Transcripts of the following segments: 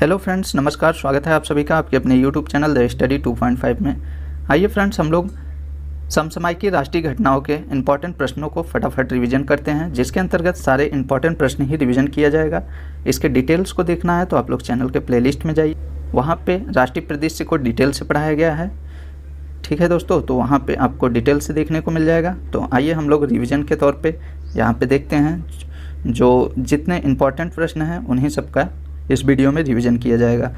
Hello friends, नमस्कार। स्वागत है आप सभी का आपके अपने यूट्यूब चैनल द स्टडी 2.5 में। आइए फ्रेंड्स, हम लोग समसामयिक राष्ट्रीय घटनाओं के इंपॉर्टेंट प्रश्नों को फटाफट रिवीजन करते हैं, जिसके अंतर्गत सारे इंपॉर्टेंट प्रश्न ही रिवीजन किया जाएगा। इसके डिटेल्स को देखना है तो आप लोग चैनल के प्लेलिस्ट में जाइए, वहाँ पे राष्ट्रीय परिदृश्य को डिटेल से पढ़ाया गया है। ठीक है दोस्तों, तो वहाँ पे आपको डिटेल से देखने को मिल जाएगा। तो आइए हम लोग रिवीजन के तौर पे यहाँ पे देखते हैं, जो जितने इम्पॉर्टेंट प्रश्न हैं उन्हीं सबका इस वीडियो में रिवीजन किया जाएगा।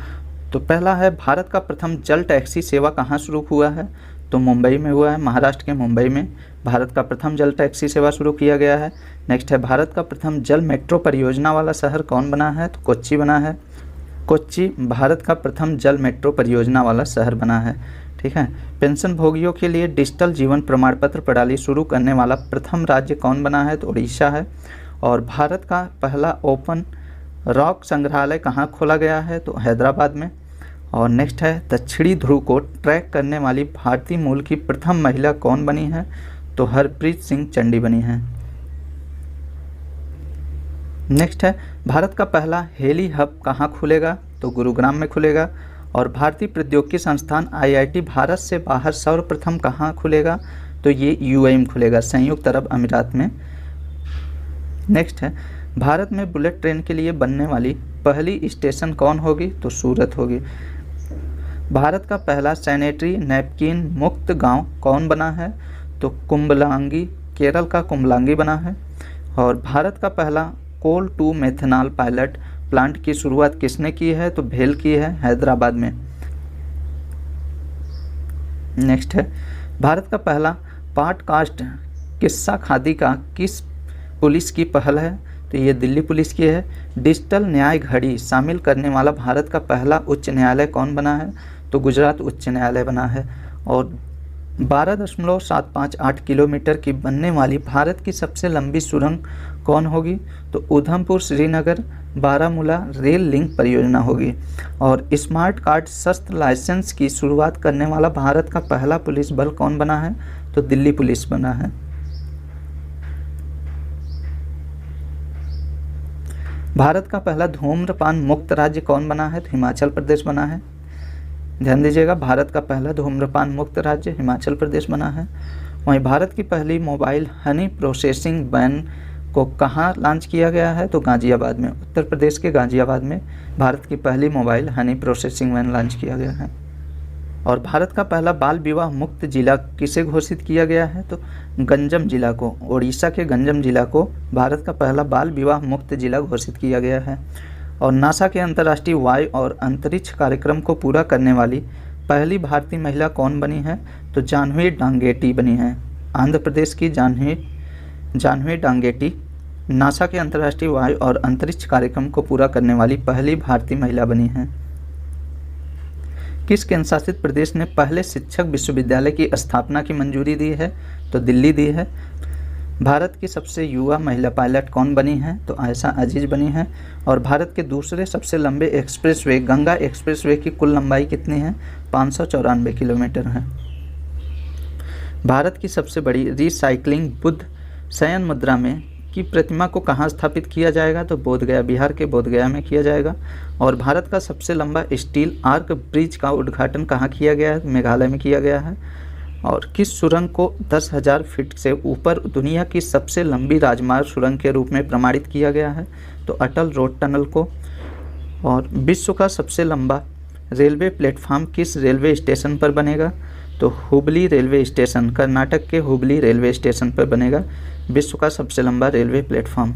तो पहला है, भारत का प्रथम जल टैक्सी सेवा कहाँ शुरू हुआ है? तो मुंबई में हुआ है। महाराष्ट्र के मुंबई में भारत का प्रथम जल टैक्सी सेवा शुरू किया गया है। नेक्स्ट है, भारत का प्रथम जल मेट्रो परियोजना वाला शहर कौन बना है? तो कोच्चि बना है। कोच्चि भारत का प्रथम जल मेट्रो परियोजना वाला शहर बना है। ठीक है। पेंशन भोगियों के लिए डिजिटल जीवन प्रमाण पत्र प्रणाली शुरू करने वाला प्रथम राज्य कौन बना है? तो उड़ीसा है। और भारत का पहला ओपन रॉक संग्रहालय कहाँ खोला गया है? तो हैदराबाद में। और नेक्स्ट है, दक्षिणी ध्रुव को ट्रैक करने वाली भारतीय मूल की प्रथम महिला कौन बनी है? तो हरप्रीत सिंह चंडी बनी है। नेक्स्ट है, भारत का पहला हेली हब कहाँ खुलेगा? तो गुरुग्राम में खुलेगा। और भारतीय प्रौद्योगिकी संस्थान IIT भारत से बाहर सर्वप्रथम कहाँ खुलेगा? तो ये UAE में खुलेगा, संयुक्त अरब अमीरात में। नेक्स्ट है, भारत में बुलेट ट्रेन के लिए बनने वाली पहली स्टेशन कौन होगी? तो सूरत होगी। भारत का पहला सैनिटरी नैपकिन मुक्त गांव कौन बना है? तो कुंबलांगी, केरल का कुंबलांगी बना है। और भारत का पहला कोल टू मेथनॉल पायलट प्लांट की शुरुआत किसने की है? तो भेल की है, हैदराबाद में। नेक्स्ट है, भारत का पहला पॉडकास्ट किस्सा खादी का किस पुलिस की पहल है? तो ये दिल्ली पुलिस की है। डिजिटल न्याय घड़ी शामिल करने वाला भारत का पहला उच्च न्यायालय कौन बना है? तो गुजरात उच्च न्यायालय बना है। और 12.758 किलोमीटर की बनने वाली भारत की सबसे लंबी सुरंग कौन होगी? तो उधमपुर श्रीनगर बारामूला रेल लिंक परियोजना होगी। और स्मार्ट कार्ड शस्त्र लाइसेंस की शुरुआत करने वाला भारत का पहला पुलिस बल कौन बना है? तो दिल्ली पुलिस बना है। भारत का पहला धूम्रपान मुक्त राज्य कौन बना है? तो हिमाचल प्रदेश बना है। ध्यान दीजिएगा, भारत का पहला धूम्रपान मुक्त राज्य हिमाचल प्रदेश बना है। वहीं भारत की पहली मोबाइल हनी प्रोसेसिंग वैन को कहाँ लॉन्च किया गया है? तो गाजियाबाद में, उत्तर प्रदेश के गाजियाबाद में भारत की पहली mobile honey processing van launch किया गया है। और भारत का पहला बाल विवाह मुक्त जिला किसे घोषित किया गया है? तो गंजम जिला को, उड़ीसा के गंजम जिला को भारत का पहला बाल विवाह मुक्त जिला घोषित किया गया है। और नासा के अंतर्राष्ट्रीय वायु और अंतरिक्ष कार्यक्रम को पूरा करने वाली पहली भारतीय महिला कौन बनी है? तो जाह्नवी डांगेटी बनी है। आंध्र प्रदेश की जाह्नवी डांगेटी नासा के अंतर्राष्ट्रीय वायु और अंतरिक्ष कार्यक्रम को पूरा करने वाली पहली भारतीय महिला बनी है। किस केंद्र शासित प्रदेश ने पहले शिक्षक विश्वविद्यालय की स्थापना की मंजूरी दी है? तो दिल्ली दी है। भारत की सबसे युवा महिला पायलट कौन बनी है? तो आयशा अजीज बनी है। और भारत के दूसरे सबसे लंबे एक्सप्रेसवे गंगा एक्सप्रेसवे की कुल लंबाई कितनी है? 594 किलोमीटर है। भारत की सबसे बड़ी रिसाइकलिंग बुद्ध शयन मुद्रा में की प्रतिमा को कहाँ स्थापित किया जाएगा? तो बोधगया, बिहार के बोधगया में किया जाएगा। और भारत का सबसे लंबा स्टील आर्क ब्रिज का उद्घाटन कहाँ किया गया है? मेघालय में किया गया है। और किस सुरंग को 10,000 फीट से ऊपर दुनिया की सबसे लंबी राजमार्ग सुरंग के रूप में प्रमाणित किया गया है? तो अटल रोड टनल को। और विश्व का सबसे लंबा रेलवे प्लेटफॉर्म किस रेलवे स्टेशन पर बनेगा? तो हुबली रेलवे स्टेशन, कर्नाटक के हुबली रेलवे स्टेशन पर बनेगा विश्व का सबसे लंबा रेलवे प्लेटफॉर्म।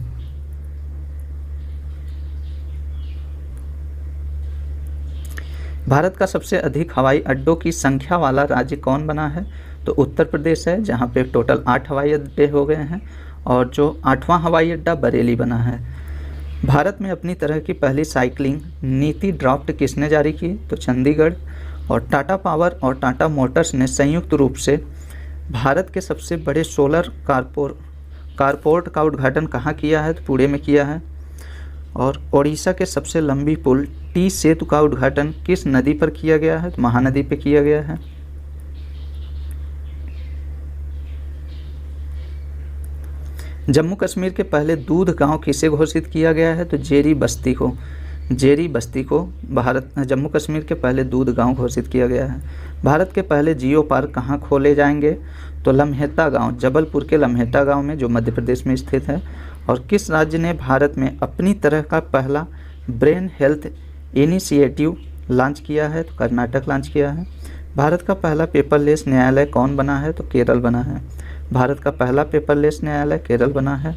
भारत का सबसे अधिक हवाई अड्डों की संख्या वाला राज्य कौन बना है? तो उत्तर प्रदेश है, जहां पे टोटल 8 हवाई अड्डे हो गए हैं। और जो 8वां हवाई अड्डा बरेली बना है। भारत में अपनी तरह की पहली साइकिलिंग नीति ड्राफ्ट किसने जारी की? तो चंडीगढ़। और टाटा पावर और टाटा मोटर्स ने संयुक्त रूप से भारत के सबसे बड़े सोलर कारपोर्ट का उद्घाटन कहाँ किया है? तो पुणे में किया है। और ओडिशा के सबसे लंबी पुल टी सेतु का उद्घाटन किस नदी पर किया गया है? तो महानदी पे किया गया है। जम्मू कश्मीर के पहले दूध गांव किसे घोषित किया गया है? तो जेरी बस्ती को। जेरी बस्ती को जम्मू कश्मीर के पहले दूध गांव घोषित किया गया है। भारत के पहले जियो पार्क कहाँ खोले जाएंगे? तो लम्हेता गांव, जबलपुर के लम्हेता गांव में, जो मध्य प्रदेश में स्थित है। और किस राज्य ने भारत में अपनी तरह का पहला ब्रेन हेल्थ इनिशिएटिव लॉन्च किया है? तो कर्नाटक लॉन्च किया है। भारत का पहला पेपरलेस न्यायालय कौन बना है? तो केरल बना है। भारत का पहला पेपरलेस न्यायालय केरल बना है।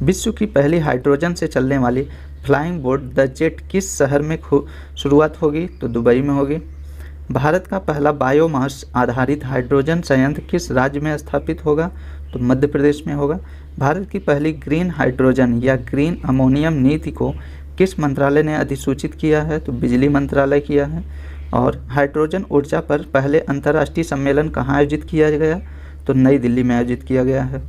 विश्व की पहली हाइड्रोजन से चलने वाली फ्लाइंग बोट द जेट किस शहर में शुरुआत होगी? तो दुबई में होगी। भारत का पहला बायोमास आधारित हाइड्रोजन संयंत्र किस राज्य में स्थापित होगा? तो मध्य प्रदेश में होगा। भारत की पहली ग्रीन हाइड्रोजन या ग्रीन अमोनियम नीति को किस मंत्रालय ने अधिसूचित किया है? तो बिजली मंत्रालय किया है। और हाइड्रोजन ऊर्जा पर पहले अंतर्राष्ट्रीय सम्मेलन कहाँ आयोजित किया गया? तो नई दिल्ली में आयोजित किया गया है।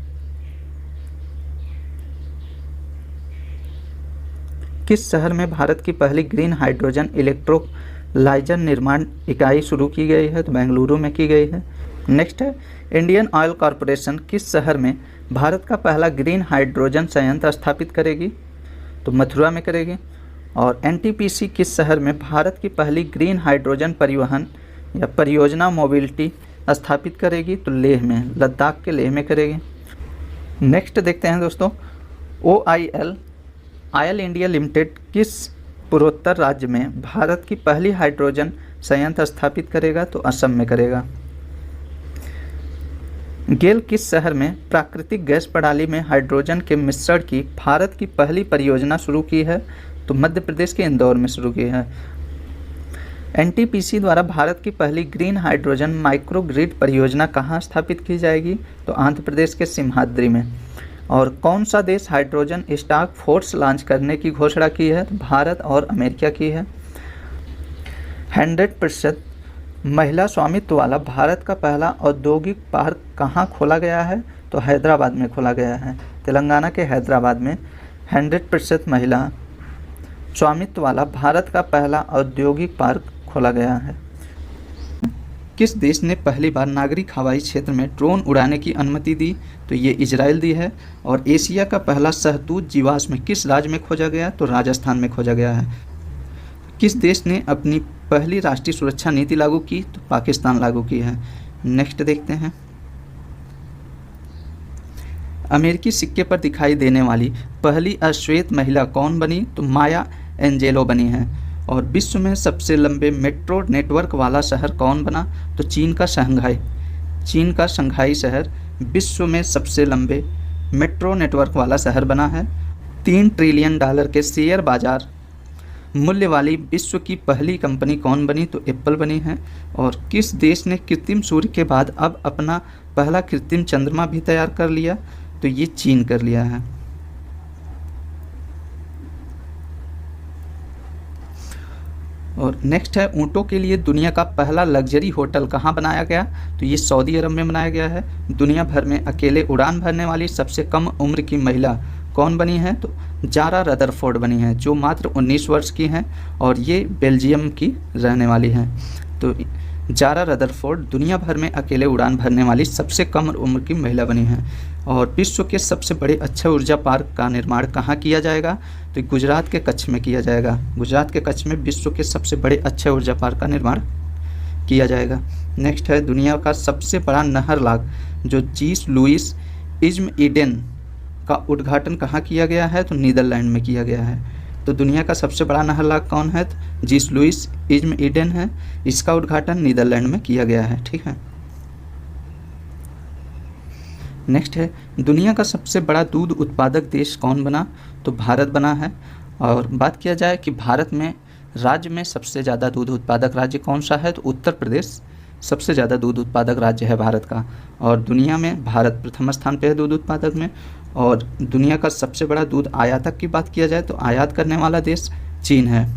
किस शहर में भारत की पहली ग्रीन हाइड्रोजन इलेक्ट्रोलाइजर निर्माण इकाई शुरू की गई है? तो बेंगलुरु में की गई है। नेक्स्ट है, इंडियन ऑयल कॉरपोरेशन किस शहर में भारत का पहला ग्रीन हाइड्रोजन संयंत्र स्थापित करेगी? तो मथुरा में करेगी। और एनटीपीसी किस शहर में भारत की पहली ग्रीन हाइड्रोजन परिवहन या परियोजना मोबिलिटी स्थापित करेगी? तो लेह में, लद्दाख के लेह में करेगी। नेक्स्ट देखते हैं दोस्तों, ऑयल इंडिया लिमिटेड किस पूर्वोत्तर राज्य में भारत की पहली हाइड्रोजन संयंत्र स्थापित करेगा? तो असम में करेगा। गेल किस शहर में प्राकृतिक गैस प्रणाली में हाइड्रोजन के मिश्रण की भारत की पहली परियोजना शुरू की है? तो मध्य प्रदेश के इंदौर में शुरू की है। एनटीपीसी द्वारा भारत की पहली ग्रीन हाइड्रोजन माइक्रोग्रिड परियोजना कहाँ स्थापित की जाएगी? तो आंध्र प्रदेश के सिम्हाद्री में। और कौन सा देश हाइड्रोजन स्टाक फोर्स लॉन्च करने की घोषणा की है? तो भारत और अमेरिका की है। 100% महिला स्वामित्व वाला भारत का पहला औद्योगिक पार्क कहाँ खोला गया है? तो हैदराबाद में खोला गया है। तेलंगाना के हैदराबाद में 100% महिला स्वामित्व वाला भारत का पहला औद्योगिक पार्क खोला गया है। किस देश ने पहली बार नागरिक हवाई क्षेत्र में ड्रोन उड़ाने की अनुमति दी? तो ये इजराइल दी है। और एशिया का पहला शहतूत जीवाश्म किस राज्य में खोजा गया? तो राजस्थान में खोजा गया है। किस देश ने अपनी पहली राष्ट्रीय सुरक्षा नीति लागू की? तो पाकिस्तान लागू की है। नेक्स्ट देखते हैं, अमेरिकी सिक्के पर दिखाई देने वाली पहली अश्वेत महिला कौन बनी? तो माया एंजेलो बनी है। और विश्व में सबसे लंबे मेट्रो नेटवर्क वाला शहर कौन बना? तो चीन का शंघाई शहर विश्व में सबसे लंबे मेट्रो नेटवर्क वाला शहर बना है। $3 ट्रिलियन के शेयर बाजार मूल्य वाली विश्व की पहली कंपनी कौन बनी? तो एप्पल बनी है। और किस देश ने कृत्रिम सूर्य के बाद अब अपना पहला कृत्रिम चंद्रमा भी तैयार कर लिया? तो ये चीन कर लिया है। और नेक्स्ट है, ऊँटों के लिए दुनिया का पहला लग्जरी होटल कहाँ बनाया गया? तो ये सऊदी अरब में बनाया गया है। दुनिया भर में अकेले उड़ान भरने वाली सबसे कम उम्र की महिला कौन बनी है? तो जारा रदरफोर्ड बनी है, जो मात्र 19 वर्ष की हैं और ये बेल्जियम की रहने वाली हैं। तो जारा रदरफोर्ड दुनिया भर में अकेले उड़ान भरने वाली सबसे कम उम्र की महिला बनी है। और विश्व के सबसे बड़े अक्षय ऊर्जा पार्क का निर्माण कहाँ किया जाएगा? तो गुजरात के कच्छ में किया जाएगा। गुजरात के कच्छ में विश्व के सबसे बड़े अक्षय ऊर्जा पार्क का निर्माण किया जाएगा। नेक्स्ट है, दुनिया का सबसे बड़ा नहरलाग जो जीस लुइस इज्म ईडेन का उद्घाटन कहाँ किया गया है? तो नीदरलैंड में किया गया है। तो दुनिया का सबसे बड़ा नहरलाग कौन है? तो जीस लुइस इज्म ईडेन है। इसका उद्घाटन नीदरलैंड में किया गया है। ठीक है। नेक्स्ट है, दुनिया का सबसे बड़ा दूध उत्पादक देश कौन बना? तो भारत बना है। और बात किया जाए कि भारत में राज्य में सबसे ज़्यादा दूध उत्पादक राज्य कौन सा है? तो उत्तर प्रदेश सबसे ज़्यादा दूध उत्पादक राज्य है भारत का। और दुनिया में भारत प्रथम स्थान पे है दूध उत्पादक में। और दुनिया का सबसे बड़ा दूध आयातक की बात किया जाए तो आयात करने वाला देश चीन है।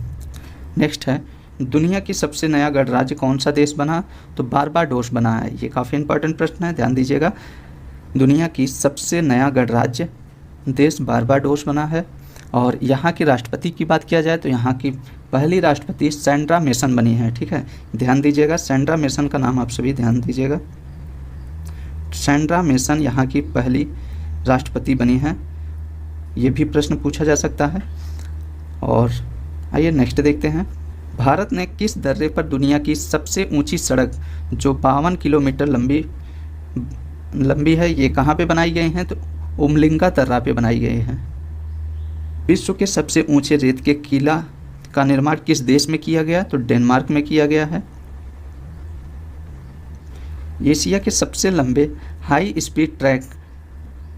नेक्स्ट है, दुनिया की सबसे नया गणराज्य कौन सा देश बना? तो बारबाडोस बना है। ये काफ़ी इंपॉर्टेंट प्रश्न है, ध्यान दीजिएगा। दुनिया की सबसे नया गणराज्य देश बारबाडोस बना है। और यहाँ की राष्ट्रपति की बात किया जाए तो यहाँ की पहली राष्ट्रपति सैंड्रा मेसन बनी है। ठीक है, ध्यान दीजिएगा, सैंड्रा मेसन का नाम आप सभी ध्यान दीजिएगा। सैंड्रा मेसन यहाँ की पहली राष्ट्रपति बनी है। ये भी प्रश्न पूछा जा सकता है। और आइए नेक्स्ट देखते हैं, भारत ने किस दर्रे पर दुनिया की सबसे ऊंची सड़क जो 52 किलोमीटर लंबी है, ये कहाँ पे बनाई गई हैं? तो उमलिंगा दर्रा पे बनाई गई हैं। विश्व के सबसे ऊंचे रेत के किला का निर्माण किस देश में किया गया? तो डेनमार्क में किया गया है। एशिया के सबसे लंबे हाई स्पीड ट्रैक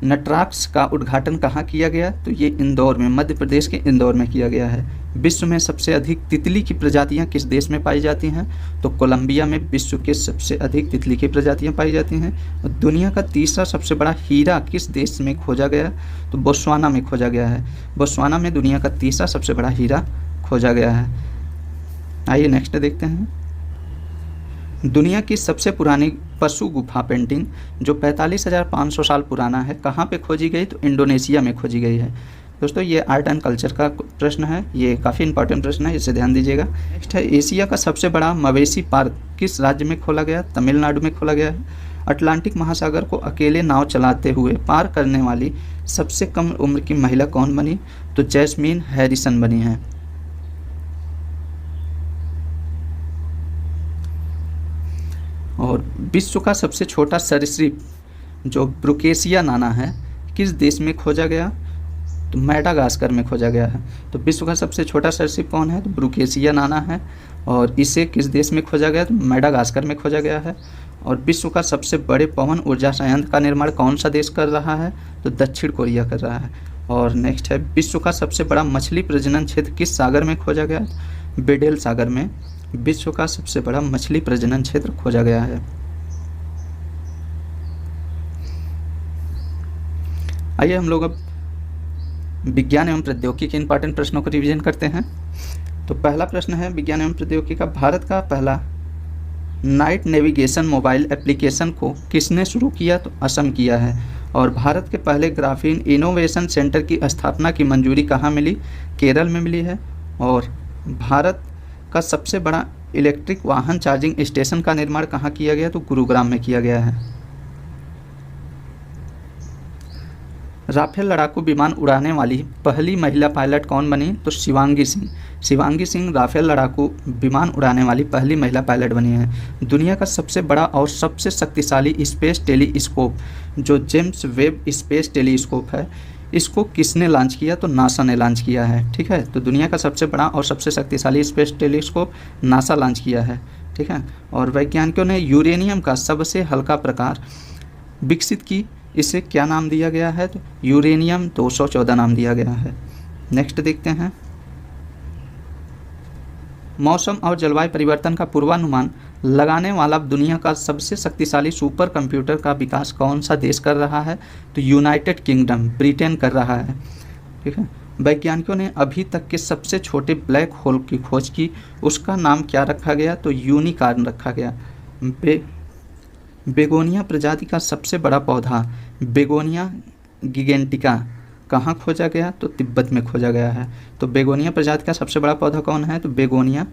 नटराक्स का उद्घाटन कहाँ किया गया? तो ये इंदौर में, मध्य प्रदेश के इंदौर में किया गया है। विश्व में सबसे अधिक तितली की प्रजातियाँ किस देश में पाई जाती हैं? तो कोलंबिया में विश्व के सबसे अधिक तितली की प्रजातियाँ पाई जाती हैं। और दुनिया का तीसरा सबसे बड़ा हीरा किस देश में खोजा गया? तो बोत्सवाना में खोजा गया है। बोत्सवाना में दुनिया का तीसरा सबसे बड़ा हीरा खोजा गया है। आइए नेक्स्ट देखते हैं, दुनिया की सबसे पुरानी पशु गुफा पेंटिंग जो 45,500 साल पुराना है, कहाँ पे खोजी गई? तो इंडोनेशिया में खोजी गई है। दोस्तों ये आर्ट एंड कल्चर का प्रश्न है, ये काफ़ी इंपॉर्टेंट प्रश्न है, इसे ध्यान दीजिएगा। नेक्स्ट है, एशिया का सबसे बड़ा मवेशी पार्क किस राज्य में खोला गया? तमिलनाडु में खोला गया है। अटलांटिक महासागर को अकेले नाव चलाते हुए पार करने वाली सबसे कम उम्र की महिला कौन बनी? तो जैस्मीन हैरिसन बनी है। और विश्व का सबसे छोटा सरीसृप जो ब्रुकेसिया नाना है, किस देश में खोजा गया? तो मैडागास्कर में खोजा गया है। तो विश्व का सबसे छोटा सरीसृप कौन है? तो ब्रुकेसिया नाना है। और इसे किस देश में खोजा गया? तो मैडागास्कर में खोजा गया है। और विश्व का सबसे बड़े पवन ऊर्जा संयंत्र का निर्माण कौन सा देश कर रहा है? तो दक्षिण कोरिया कर रहा है। और नेक्स्ट है, विश्व का सबसे बड़ा मछली प्रजनन क्षेत्र किस सागर में खोजा गया? बेडेल सागर में विश्व का सबसे बड़ा मछली प्रजनन क्षेत्र खोजा गया है। आइए हम लोग अब विज्ञान एवं प्रौद्योगिकी के इंपॉर्टेंट प्रश्नों को रिवीजन करते हैं। तो पहला प्रश्न है विज्ञान एवं प्रौद्योगिकी का, भारत का पहला नाइट नेविगेशन मोबाइल एप्लीकेशन को किसने शुरू किया? तो असम किया है। और भारत के पहले ग्राफीन इनोवेशन सेंटर की स्थापना की मंजूरी कहाँ मिली? केरल में मिली है। और भारत का सबसे बड़ा इलेक्ट्रिक वाहन चार्जिंग स्टेशन का निर्माण कहाँ किया गया? तो गुरुग्राम में किया गया है। राफेल लड़ाकू विमान उड़ाने वाली पहली महिला पायलट कौन बनी? तो शिवांगी सिंह। शिवांगी सिंह राफेल लड़ाकू विमान उड़ाने वाली पहली महिला पायलट बनी है। दुनिया का सबसे बड़ा और सबसे शक्तिशाली स्पेस टेलीस्कोप जो जेम्स वेब स्पेस टेलीस्कोप है, इसको किसने लॉन्च किया? तो नासा ने लॉन्च किया है। ठीक है, तो दुनिया का सबसे बड़ा और सबसे शक्तिशाली स्पेस टेलीस्कोप नासा लॉन्च किया है। ठीक है, और वैज्ञानिकों ने यूरेनियम का सबसे हल्का प्रकार विकसित की, इसे क्या नाम दिया गया है? तो यूरेनियम 214 नाम दिया गया है। नेक्स्ट देखते हैं, मौसम और जलवायु परिवर्तन का पूर्वानुमान लगाने वाला दुनिया का सबसे शक्तिशाली सुपर कंप्यूटर का विकास कौन सा देश कर रहा है? तो यूनाइटेड किंगडम, ब्रिटेन कर रहा है। ठीक है, वैज्ञानिकों ने अभी तक के सबसे छोटे ब्लैक होल की खोज की, उसका नाम क्या रखा गया? तो यूनिकॉर्न रखा गया। बेगोनिया प्रजाति का सबसे बड़ा पौधा बेगोनिया गिगेंटिका कहाँ खोजा गया? तो तिब्बत में खोजा गया है। तो बेगोनिया प्रजाति का सबसे बड़ा पौधा कौन है? तो बेगोनिया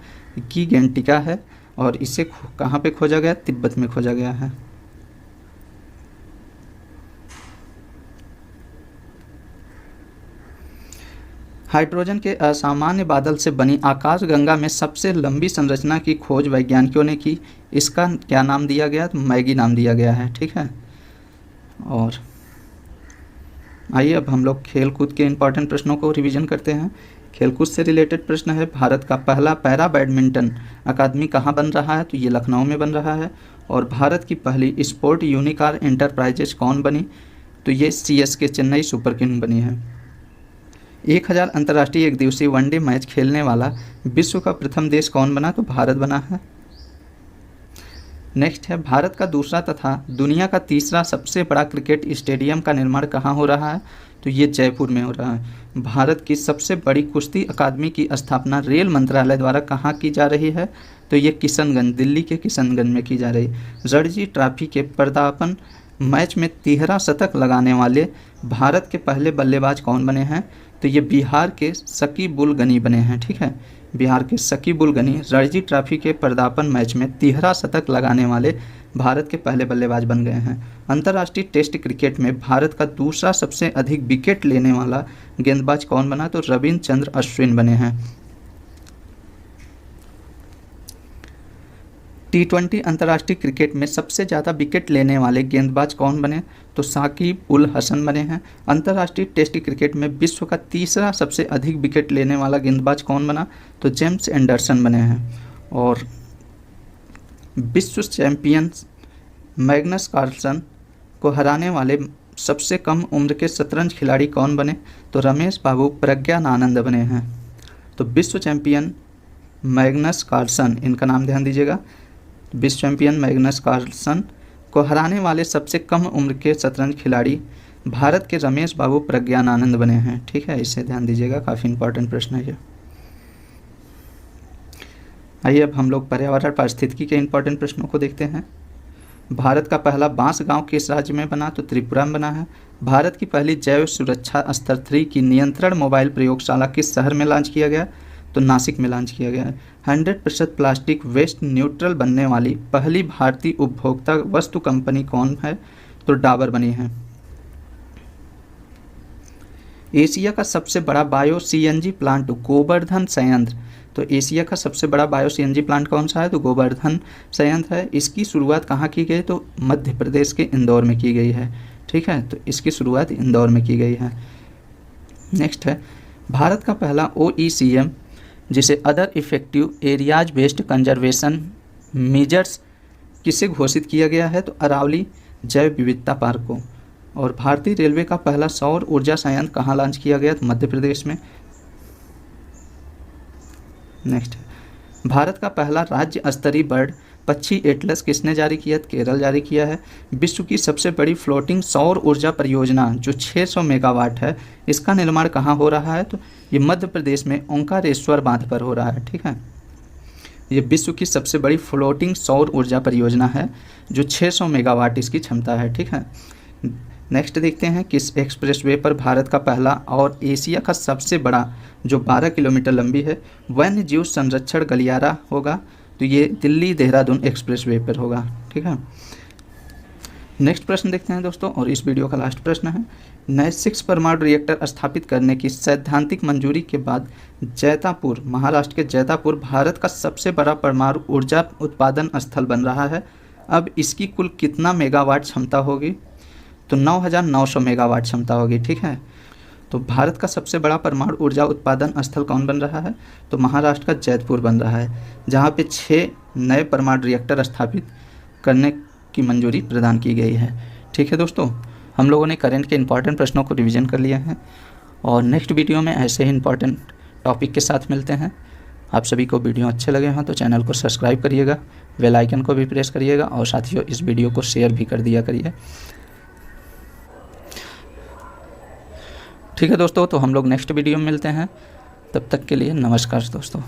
गिगेंटिका है। और इसे कहाँ पे खोजा गया? तिब्बत में खोजा गया है। हाइड्रोजन के असामान्य बादल से बनी आकाशगंगा में सबसे लंबी संरचना की खोज वैज्ञानिकों ने की, इसका क्या नाम दिया गया? तो मैगी नाम दिया गया है। ठीक है, और आइए अब हम लोग खेल कूद के इंपॉर्टेंट प्रश्नों को रिवीजन करते हैं। खेलकूद से रिलेटेड प्रश्न है, भारत का पहला पैरा बैडमिंटन अकादमी कहाँ बन रहा है? तो ये लखनऊ में बन रहा है। और भारत की पहली स्पोर्ट यूनिकॉर्न एंटरप्राइजेज कौन बनी? तो ये CSK चेन्नई सुपर किंग बनी है। 1000 अंतर्राष्ट्रीय एक दिवसीय वनडे मैच खेलने वाला विश्व का प्रथम देश कौन बना? तो भारत बना है। नेक्स्ट है, भारत का दूसरा तथा दुनिया का तीसरा सबसे बड़ा क्रिकेट स्टेडियम का निर्माण कहाँ हो रहा है? तो ये जयपुर में हो रहा है। भारत की सबसे बड़ी कुश्ती अकादमी की स्थापना रेल मंत्रालय द्वारा कहाँ की जा रही है? तो ये किशनगंज, दिल्ली के किशनगंज में की जा रही है। रणजी ट्रॉफी के पदार्पण मैच में 13 शतक लगाने वाले भारत के पहले बल्लेबाज कौन बने हैं? तो ये बिहार के शकीब उल गनी बने हैं। ठीक है, बिहार के शकीब उल गनी रणजी ट्रॉफी के पदार्पण मैच में 13 शतक लगाने वाले भारत के पहले बल्लेबाज बन गए हैं। अंतर्राष्ट्रीय टेस्ट क्रिकेट में भारत का दूसरा सबसे अधिक विकेट लेने वाला गेंदबाज कौन बना? तो रविचंद्रन अश्विन बने हैं। T20 अंतर्राष्ट्रीय क्रिकेट में सबसे ज़्यादा विकेट लेने वाले गेंदबाज कौन बने? तो साकिब उल हसन बने हैं। अंतर्राष्ट्रीय टेस्ट क्रिकेट में विश्व का तीसरा सबसे अधिक विकेट लेने वाला गेंदबाज कौन बना? तो जेम्स एंडरसन बने हैं। और विश्व चैंपियन मैग्नस कार्लसन को हराने वाले सबसे कम उम्र के शतरंज खिलाड़ी कौन बने? तो रमेश बाबू प्रज्ञानंद बने हैं। तो विश्व चैंपियन मैग्नस कार्लसन, इनका नाम ध्यान दीजिएगा। विश्व चैंपियन मैग्नस कार्लसन को हराने वाले सबसे कम उम्र के शतरंज खिलाड़ी भारत के रमेश बाबू प्रज्ञानंद बने हैं। ठीक है, इसे ध्यान दीजिएगा, काफ़ी इंपॉर्टेंट प्रश्न है ये। आइए अब हम लोग पर्यावरण पारिस्थितिकी के इंपॉर्टेंट प्रश्नों को देखते हैं। भारत का पहला बांस गांव किस राज्य में बना? तो त्रिपुरा में बना है। भारत की पहली जैव सुरक्षा स्तर 3 की नियंत्रण मोबाइल प्रयोगशाला किस शहर में लॉन्च किया गया? तो नासिक में लॉन्च किया गया है। 100% प्लास्टिक वेस्ट न्यूट्रल बनने वाली पहली भारतीय उपभोक्ता वस्तु कंपनी कौन है? तो डाबर बनी है। एशिया का सबसे बड़ा बायो सीएनजी प्लांट गोवर्धन संयंत्र, तो एशिया का सबसे बड़ा बायो सीएनजी प्लांट कौन सा है? तो गोवर्धन संयंत्र है। इसकी शुरुआत कहाँ की गई? तो मध्य प्रदेश के इंदौर में की गई है। ठीक है, तो इसकी शुरुआत इंदौर में की गई है। नेक्स्ट है, भारत का पहला OECM जिसे other effective areas based conservation measures किसे घोषित किया गया है? तो अरावली जैव विविधता पार्क को। और भारतीय रेलवे का पहला सौर ऊर्जा संयंत्र कहाँ लॉन्च किया गया? तो मध्य प्रदेश में। नेक्स्ट, भारत का पहला राज्य स्तरीय बर्ड पक्षी एटलस किसने जारी किया? केरल जारी किया है। विश्व की सबसे बड़ी फ्लोटिंग सौर ऊर्जा परियोजना जो 600 मेगावाट है, इसका निर्माण कहाँ हो रहा है? तो ये मध्य प्रदेश में ओंकारेश्वर बांध पर हो रहा है। ठीक है, ये विश्व की सबसे बड़ी फ्लोटिंग सौर ऊर्जा परियोजना है जो 600 मेगावाट इसकी क्षमता है। ठीक है, नेक्स्ट देखते हैं, किस एक्सप्रेसवे पर भारत का पहला और एशिया का सबसे बड़ा जो 12 किलोमीटर लंबी है वन्य जीव संरक्षण गलियारा होगा? तो ये दिल्ली देहरादून एक्सप्रेसवे पर होगा। ठीक है, नेक्स्ट प्रश्न देखते हैं दोस्तों, और इस वीडियो का लास्ट प्रश्न है, नए 6 परमाणु रिएक्टर स्थापित करने की सैद्धांतिक मंजूरी के बाद जैतापुर, महाराष्ट्र के जैतापुर भारत का सबसे बड़ा परमाणु ऊर्जा उत्पादन स्थल बन रहा है। अब इसकी कुल कितना मेगावाट क्षमता होगी? तो 9,900 मेगावाट क्षमता होगी। ठीक है, तो भारत का सबसे बड़ा परमाणु ऊर्जा उत्पादन स्थल कौन बन रहा है? तो महाराष्ट्र का जैतपुर बन रहा है, जहाँ पे 6 नए परमाणु रिएक्टर स्थापित करने की मंजूरी प्रदान की गई है। ठीक है दोस्तों, हम लोगों ने करंट के इंपॉर्टेंट प्रश्नों को रिवीजन कर लिया है, और नेक्स्ट वीडियो में ऐसे ही इंपॉर्टेंट टॉपिक के साथ मिलते हैं। आप सभी को वीडियो अच्छे लगे हों तो चैनल को सब्सक्राइब करिएगा, बेल आइकन को भी प्रेस करिएगा, और साथियों इस वीडियो को शेयर भी कर दिया करिए। ठीक है दोस्तों, तो हम लोग नेक्स्ट वीडियो में मिलते हैं। तब तक के लिए नमस्कार दोस्तों।